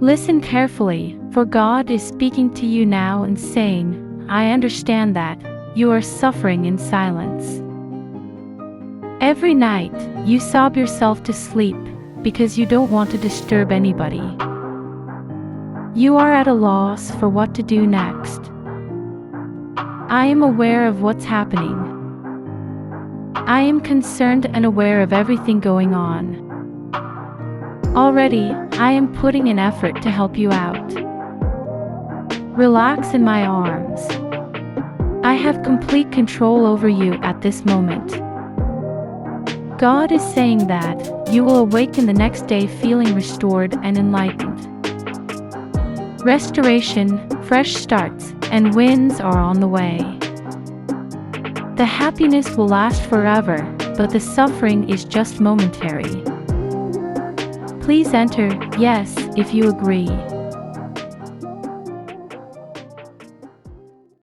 Listen carefully, for God is speaking to you now and saying, I understand that you are suffering in silence. Every night, you sob yourself to sleep because you don't want to disturb anybody. You are at a loss for what to do next. I am aware of what's happening. I am concerned and aware of everything going on. Already, I am putting in effort to help you out. Relax in my arms. I have complete control over you at this moment. God is saying that you will awaken the next day feeling restored and enlightened. Restoration, fresh starts, and wins are on the way. The happiness will last forever, but the suffering is just momentary. Please enter yes if you agree.